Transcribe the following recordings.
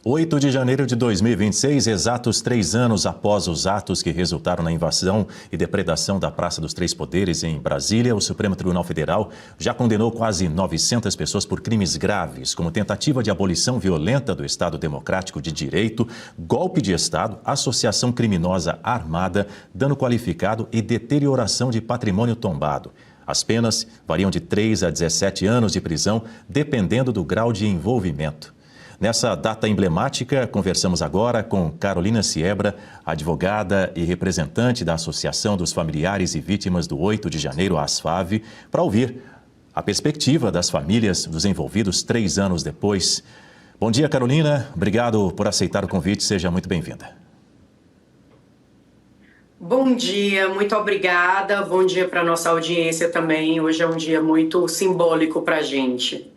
8 de janeiro de 2026, exatos 3 anos após os atos que resultaram na invasão e depredação da Praça dos Três Poderes em Brasília, o Supremo Tribunal Federal já condenou quase 900 pessoas por crimes graves, como tentativa de abolição violenta do Estado Democrático de Direito, golpe de Estado, associação criminosa armada, dano qualificado e deterioração de patrimônio tombado. As penas variam de 3 a 17 anos de prisão, dependendo do grau de envolvimento. Nessa data emblemática, conversamos agora com Carolina Siebra, advogada e representante da Associação dos Familiares e Vítimas do 8 de janeiro, a ASFAV, para ouvir a perspectiva das famílias dos envolvidos 3 anos depois. Bom dia, Carolina. Obrigado por aceitar o convite. Seja muito bem-vinda. Bom dia, muito obrigada. Bom dia para a nossa audiência também. Hoje é um dia muito simbólico para a gente.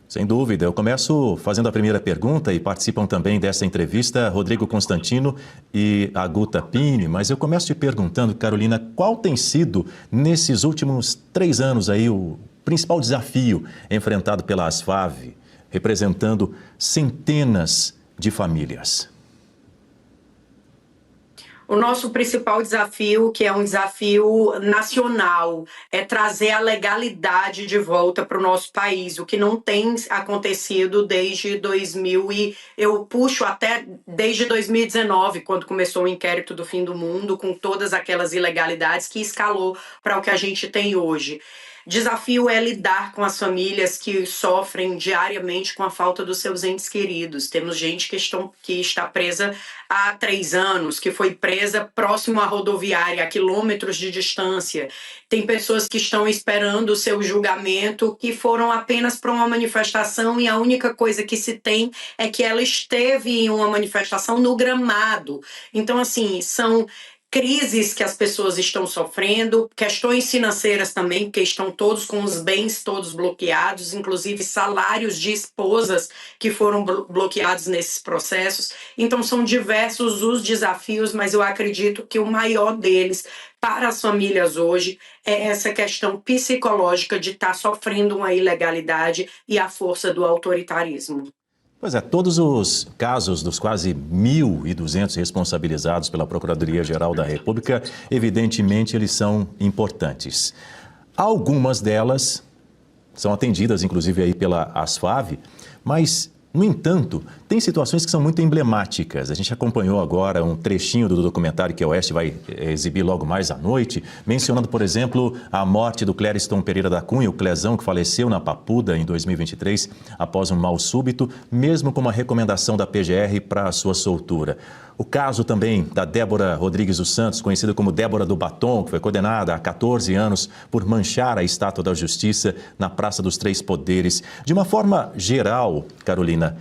Sem dúvida. Eu começo fazendo a primeira pergunta e participam também dessa entrevista Rodrigo Constantino e a Guta Pini, mas eu começo te perguntando, Carolina, qual tem sido, nesses últimos 3 anos aí, o principal desafio enfrentado pela ASFAV, representando centenas de famílias? O nosso principal desafio, que é um desafio nacional, é trazer a legalidade de volta para o nosso país, o que não tem acontecido desde 2000 e eu puxo até desde 2019, quando começou o inquérito do fim do mundo, com todas aquelas ilegalidades que escalou para o que a gente tem hoje. Desafio é lidar com as famílias que sofrem diariamente com a falta dos seus entes queridos. Temos gente que está presa há 3 anos, que foi presa próximo à rodoviária, a quilômetros de distância. Tem pessoas que estão esperando o seu julgamento, que foram apenas para uma manifestação e a única coisa que se tem é que ela esteve em uma manifestação no gramado. Então, assim, são crises que as pessoas estão sofrendo, questões financeiras também, porque estão todos com os bens todos bloqueados, inclusive salários de esposas que foram bloqueados nesses processos. Então são diversos os desafios, mas eu acredito que o maior deles para as famílias hoje é essa questão psicológica de estar sofrendo uma ilegalidade e a força do autoritarismo. Pois é, todos os casos dos quase 1.200 responsabilizados pela Procuradoria-Geral da República, evidentemente, eles são importantes. Algumas delas são atendidas, inclusive, aí pela ASFAV, mas, no entanto, tem situações que são muito emblemáticas. A gente acompanhou agora um trechinho do documentário que a Oeste vai exibir logo mais à noite, mencionando, por exemplo, a morte do Clériston Pereira da Cunha, o Clezão, que faleceu na Papuda em 2023 após um mal súbito, mesmo com uma recomendação da PGR para a sua soltura. O caso também da Débora Rodrigues dos Santos, conhecida como Débora do Batom, que foi condenada a 14 anos por manchar a estátua da Justiça na Praça dos Três Poderes. De uma forma geral, Carolina,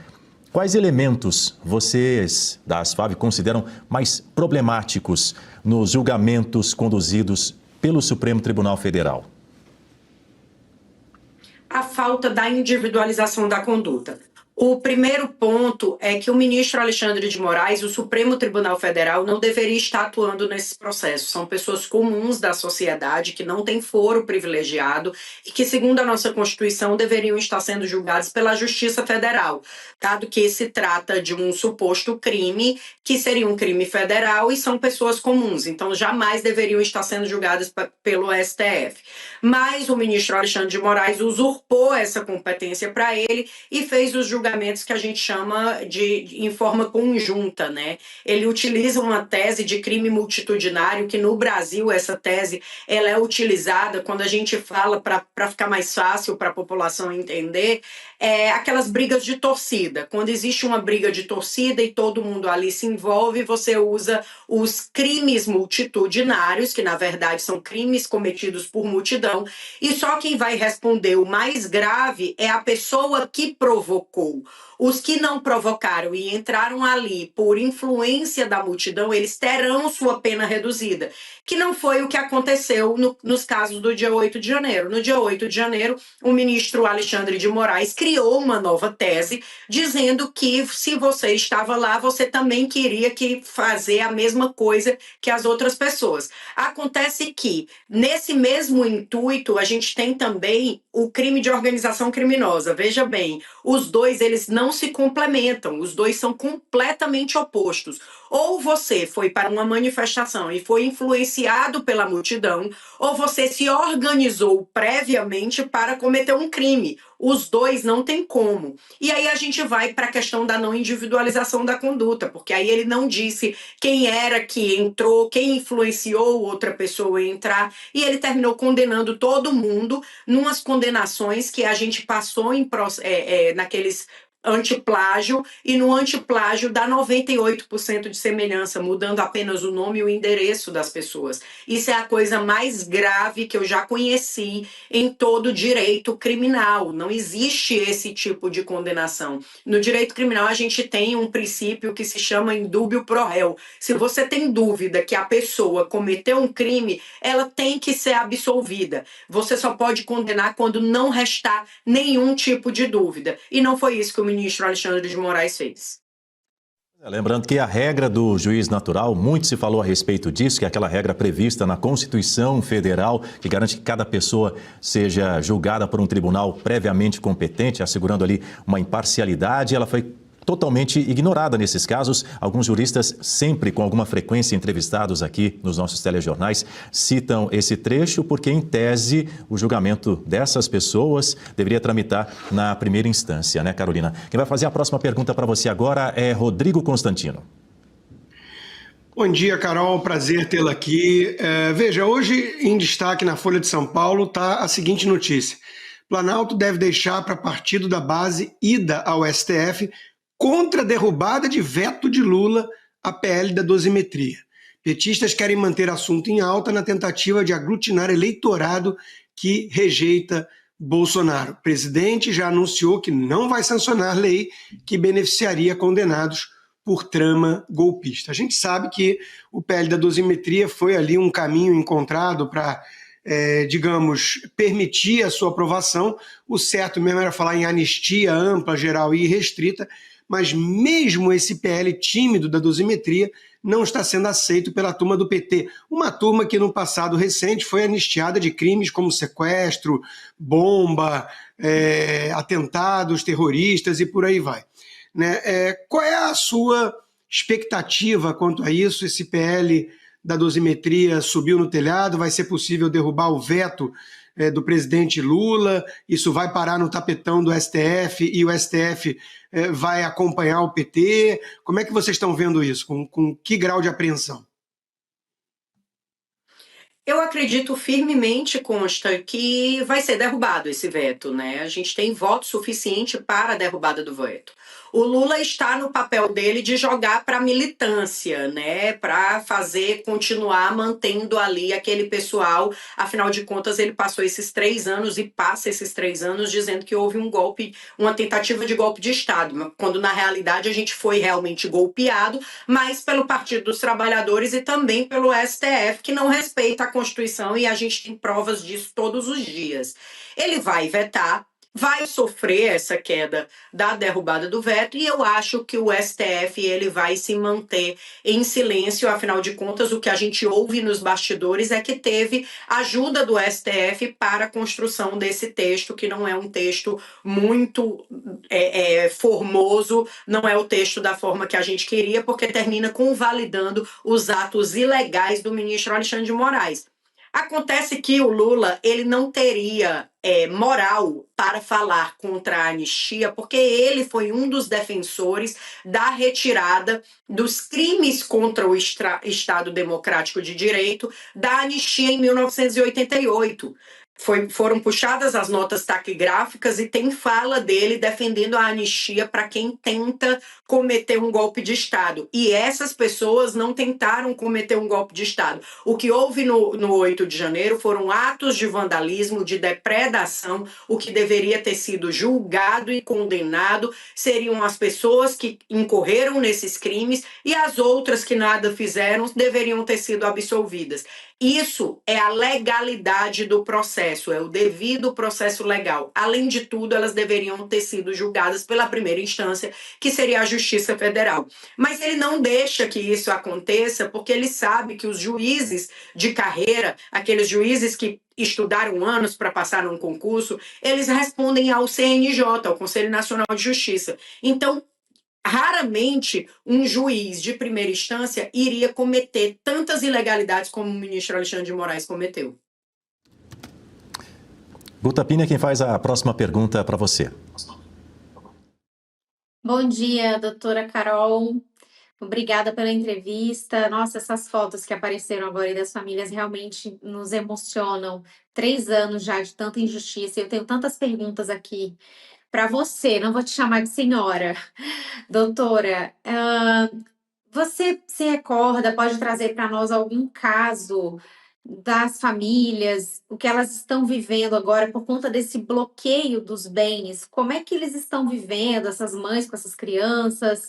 quais elementos vocês da ASFAV consideram mais problemáticos nos julgamentos conduzidos pelo Supremo Tribunal Federal? A falta da individualização da conduta. O primeiro ponto é que o ministro Alexandre de Moraes, o Supremo Tribunal Federal, não deveria estar atuando nesse processo. São pessoas comuns da sociedade que não têm foro privilegiado e que, segundo a nossa Constituição, deveriam estar sendo julgados pela Justiça Federal, dado que se trata de um suposto crime que seria um crime federal e são pessoas comuns, então jamais deveriam estar sendo julgadas pelo STF. Mas o ministro Alexandre de Moraes usurpou essa competência para ele e fez os julgamentos que a gente chama em forma conjunta, né? Ele utiliza uma tese de crime multitudinário, que no Brasil essa tese ela é utilizada quando a gente fala, para ficar mais fácil para a população entender, aquelas brigas de torcida. Quando existe uma briga de torcida e todo mundo ali se envolve, você usa os crimes multitudinários, que na verdade são crimes cometidos por multidão, e só quem vai responder o mais grave é a pessoa que provocou. Os que não provocaram e entraram ali por influência da multidão, eles terão sua pena reduzida, que não foi o que aconteceu nos casos do dia 8 de janeiro. No dia 8 de janeiro, o ministro Alexandre de Moraes criou uma nova tese, dizendo que se você estava lá, você também queria fazer a mesma coisa que as outras pessoas. Acontece que, nesse mesmo intuito, a gente tem também o crime de organização criminosa. Veja bem, os dois, eles não se complementam, os dois são completamente opostos. Ou você foi para uma manifestação e foi influenciado pela multidão, ou você se organizou previamente para cometer um crime. Os dois não tem como. E aí a gente vai para a questão da não individualização da conduta, porque aí ele não disse quem era que entrou, quem influenciou outra pessoa a entrar, e ele terminou condenando todo mundo numas condenações que a gente passou naqueles antiplágio, e no antiplágio dá 98% de semelhança, mudando apenas o nome e o endereço das pessoas. Isso é a coisa mais grave que eu já conheci em todo direito criminal. Não existe esse tipo de condenação. No direito criminal, a gente tem um princípio que se chama indúbio pro réu. Se você tem dúvida que a pessoa cometeu um crime, ela tem que ser absolvida. Você só pode condenar quando não restar nenhum tipo de dúvida. E não foi isso que o ministro Alexandre de Moraes fez. Lembrando que a regra do juiz natural, muito se falou a respeito disso, que é aquela regra prevista na Constituição Federal, que garante que cada pessoa seja julgada por um tribunal previamente competente, assegurando ali uma imparcialidade. Ela foi totalmente ignorada nesses casos. Alguns juristas, sempre com alguma frequência entrevistados aqui nos nossos telejornais, citam esse trecho porque, em tese, o julgamento dessas pessoas deveria tramitar na primeira instância, né, Carolina? Quem vai fazer a próxima pergunta para você agora é Rodrigo Constantino. Bom dia, Carol. Prazer tê-la aqui. Veja, hoje em destaque na Folha de São Paulo está a seguinte notícia. Planalto deve deixar para partido da base ida ao STF contra a derrubada de veto de Lula à PL da dosimetria. Petistas querem manter assunto em alta na tentativa de aglutinar eleitorado que rejeita Bolsonaro. O presidente já anunciou que não vai sancionar lei que beneficiaria condenados por trama golpista. A gente sabe que o PL da dosimetria foi ali um caminho encontrado para, digamos, permitir a sua aprovação. O certo mesmo era falar em anistia ampla, geral e restrita, mas mesmo esse PL tímido da dosimetria não está sendo aceito pela turma do PT. Uma turma que no passado recente foi anistiada de crimes como sequestro, bomba, atentados terroristas e por aí vai. Qual é a sua expectativa quanto a isso? Esse PL da dosimetria subiu no telhado, vai ser possível derrubar o veto do presidente Lula, isso vai parar no tapetão do STF e o STF vai acompanhar o PT? Como é que vocês estão vendo isso? Com que grau de apreensão? Eu acredito firmemente, Consta, que vai ser derrubado esse veto, né? A gente tem voto suficiente para a derrubada do veto. O Lula está no papel dele de jogar para a militância, né? Para continuar mantendo ali aquele pessoal. Afinal de contas, ele passou esses 3 anos e passa esses 3 anos dizendo que houve um golpe, uma tentativa de golpe de Estado, quando na realidade a gente foi realmente golpeado, mas pelo Partido dos Trabalhadores e também pelo STF, que não respeita a Constituição, e a gente tem provas disso todos os dias. Ele vai vetar, vai sofrer essa queda da derrubada do veto, e eu acho que o STF ele vai se manter em silêncio. Afinal de contas, o que a gente ouve nos bastidores é que teve ajuda do STF para a construção desse texto, que não é um texto muito formoso, não é o texto da forma que a gente queria, porque termina convalidando os atos ilegais do ministro Alexandre de Moraes. Acontece que o Lula ele não teria moral para falar contra a anistia, porque ele foi um dos defensores da retirada dos crimes contra o Estado Democrático de Direito da anistia em 1988. Foram puxadas as notas taquigráficas e tem fala dele defendendo a anistia para quem tenta cometer um golpe de Estado. E essas pessoas não tentaram cometer um golpe de Estado. O que houve no 8 de janeiro foram atos de vandalismo, de depredação. O que deveria ter sido julgado e condenado seriam as pessoas que incorreram nesses crimes, e as outras que nada fizeram deveriam ter sido absolvidas. Isso é a legalidade do processo, é o devido processo legal. Além de tudo, elas deveriam ter sido julgadas pela primeira instância, que seria a Justiça Federal. Mas ele não deixa que isso aconteça, porque ele sabe que os juízes de carreira, aqueles juízes que estudaram anos para passar num concurso, eles respondem ao CNJ, ao Conselho Nacional de Justiça. Então, raramente um juiz de primeira instância iria cometer tantas ilegalidades como o ministro Alexandre de Moraes cometeu. Guta Pini é quem faz a próxima pergunta para você. Bom dia, doutora Carol. Obrigada pela entrevista. Nossa, essas fotos que apareceram agora aí das famílias realmente nos emocionam. 3 anos já de tanta injustiça. Eu tenho tantas perguntas aqui para você. Não vou te chamar de senhora. Doutora, você se recorda, pode trazer para nós algum caso das famílias, o que elas estão vivendo agora por conta desse bloqueio dos bens? Como é que eles estão vivendo, essas mães com essas crianças?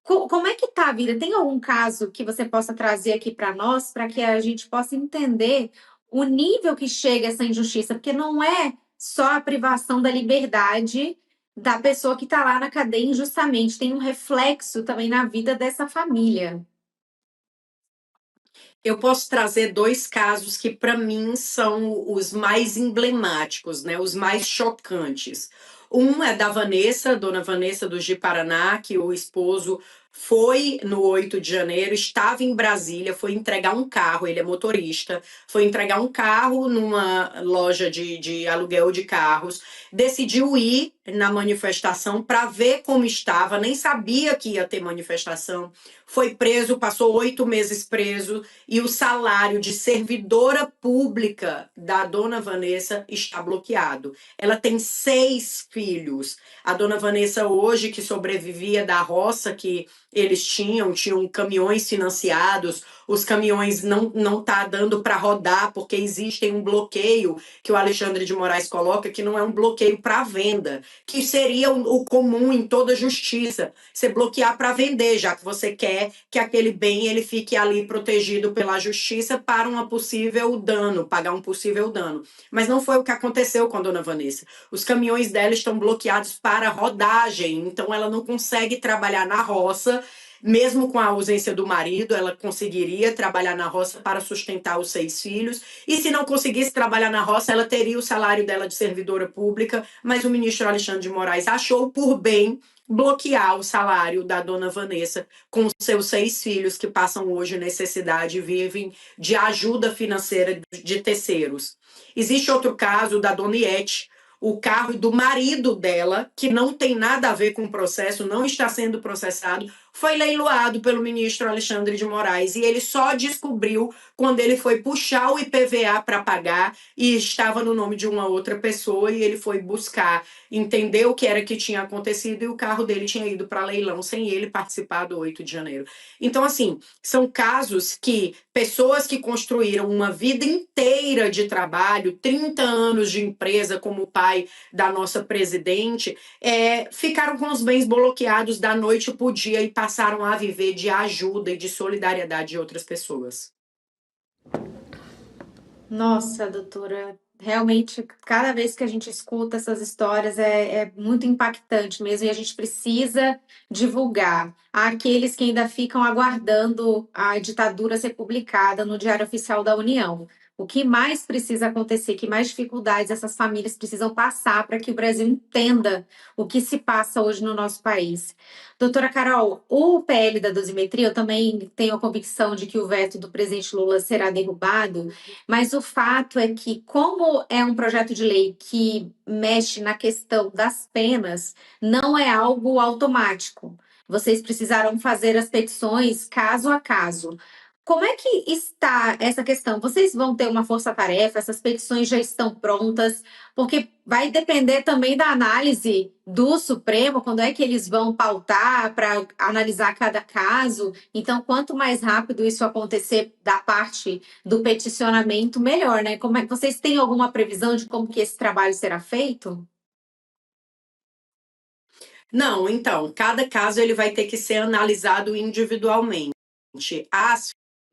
Como é que tá a vida? Tem algum caso que você possa trazer aqui para nós, para que a gente possa entender o nível que chega essa injustiça? Porque não é só a privação da liberdade da pessoa que está lá na cadeia injustamente, tem um reflexo também na vida dessa família. Eu posso trazer 2 casos que, para mim, são os mais emblemáticos, né? Os mais chocantes. Um é da Vanessa, dona Vanessa do Ji-Paraná, que o esposo foi no 8 de janeiro, estava em Brasília, foi entregar um carro, ele é motorista, foi entregar um carro numa loja de aluguel de carros, decidiu ir na manifestação para ver como estava, nem sabia que ia ter manifestação, foi preso, passou 8 meses preso, e o salário de servidora pública da dona Vanessa está bloqueado. Ela tem 6 filhos. A dona Vanessa hoje, que sobrevivia da roça que eles tinham caminhões financiados, os caminhões não tá dando para rodar porque existem um bloqueio que o Alexandre de Moraes coloca, que não é um bloqueio para venda, que seria o comum em toda justiça, você bloquear para vender, já que você quer que aquele bem ele fique ali protegido pela justiça para um possível dano, pagar um possível dano. Mas não foi o que aconteceu com a dona Vanessa. Os caminhões dela estão bloqueados para rodagem, então ela não consegue trabalhar na roça. Mesmo com a ausência do marido, ela conseguiria trabalhar na roça para sustentar os 6 filhos. E se não conseguisse trabalhar na roça, ela teria o salário dela de servidora pública. Mas o ministro Alexandre de Moraes achou por bem bloquear o salário da dona Vanessa com seus 6 filhos que passam hoje necessidade e vivem de ajuda financeira de terceiros. Existe outro caso da dona Iete, o carro do marido dela, que não tem nada a ver com o processo, não está sendo processado, foi leiloado pelo ministro Alexandre de Moraes e ele só descobriu quando ele foi puxar o IPVA para pagar e estava no nome de uma outra pessoa e ele foi buscar, entender o que era que tinha acontecido e o carro dele tinha ido para leilão sem ele participar do 8 de janeiro. Então, assim, são casos que pessoas que construíram uma vida inteira de trabalho, 30 anos de empresa, como o pai da nossa presidente, ficaram com os bens bloqueados da noite para o dia e passaram a viver de ajuda e de solidariedade de outras pessoas. Nossa, doutora, realmente, cada vez que a gente escuta essas histórias é muito impactante mesmo, e a gente precisa divulgar. Há aqueles que ainda ficam aguardando a ditadura ser publicada no Diário Oficial da União. O que mais precisa acontecer, que mais dificuldades essas famílias precisam passar para que o Brasil entenda o que se passa hoje no nosso país. Doutora Carol, o PL da dosimetria, eu também tenho a convicção de que o veto do presidente Lula será derrubado, mas o fato é que, como é um projeto de lei que mexe na questão das penas, não é algo automático. Vocês precisaram fazer as petições caso a caso. Como é que está essa questão? Vocês vão ter uma força-tarefa? Essas petições já estão prontas? Porque vai depender também da análise do Supremo, quando é que eles vão pautar para analisar cada caso. Então, quanto mais rápido isso acontecer da parte do peticionamento, melhor, né? Como é que vocês têm alguma previsão de como que esse trabalho será feito? Não, então, cada caso ele vai ter que ser analisado individualmente.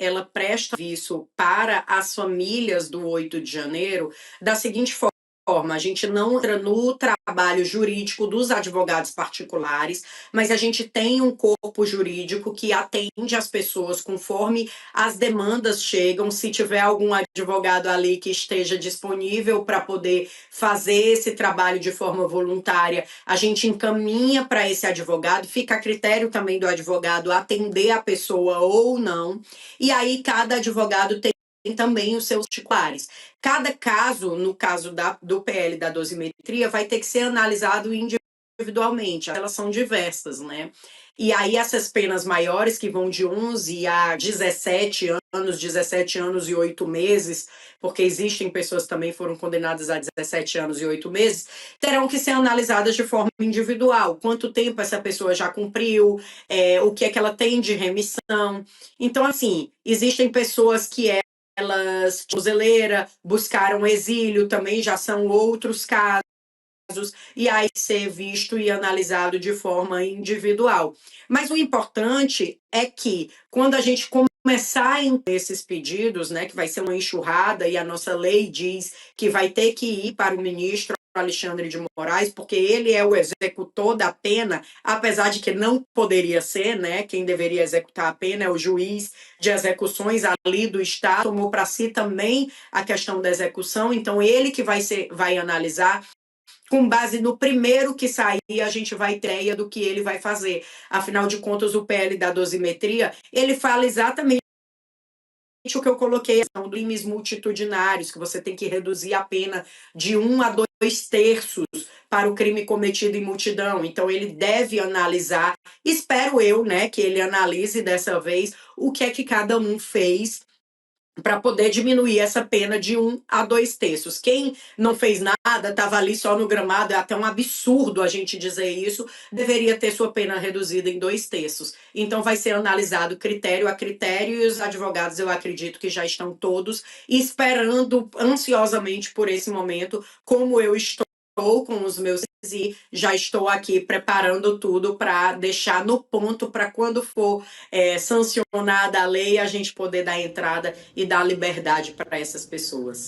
Ela presta serviço para as famílias do 8 de janeiro da seguinte forma: a gente não entra no trabalho jurídico dos advogados particulares, mas a gente tem um corpo jurídico que atende as pessoas conforme as demandas chegam. Se tiver algum advogado ali que esteja disponível para poder fazer esse trabalho de forma voluntária, a gente encaminha para esse advogado, fica a critério também do advogado atender a pessoa ou não, e aí cada advogado tem também os seus particulares. Cada caso, no caso do PL da dosimetria, vai ter que ser analisado individualmente, elas são diversas, né? E aí essas penas maiores, que vão de 11 a 17 anos e 8 meses, porque existem pessoas que também foram condenadas a 17 anos e 8 meses, terão que ser analisadas de forma individual. Quanto tempo essa pessoa já cumpriu, o que é que ela tem de remissão. Então, assim, existem pessoas que elas, tornozeleira, buscaram exílio, também já são outros casos, e aí ser visto e analisado de forma individual. Mas o importante é que, quando a gente começar a esses pedidos, né, que vai ser uma enxurrada, e a nossa lei diz que vai ter que ir para o ministro Alexandre de Moraes, porque ele é o executor da pena, apesar de que não poderia ser, né? Quem deveria executar a pena é o juiz de execuções ali do Estado, tomou para si também a questão da execução, então ele que vai analisar. Com base no primeiro que sair, a gente vai ter ideia do que ele vai fazer. Afinal de contas, o PL da dosimetria, ele fala exatamente o que eu coloquei, são crimes multitudinários, que você tem que reduzir a pena de 1 a 2/3 para o crime cometido em multidão. Então, ele deve analisar, espero eu, né, que ele analise dessa vez o que é que cada um fez para poder diminuir essa pena de 1 a 2/3. Quem não fez nada, estava ali só no gramado, é até um absurdo a gente dizer isso, deveria ter sua pena reduzida em 2/3. Então vai ser analisado critério a critério, e os advogados, eu acredito que já estão todos esperando ansiosamente por esse momento, como eu estou com os meus, e já estou aqui preparando tudo para deixar no ponto para quando for sancionada a lei, a gente poder dar entrada e dar liberdade para essas pessoas.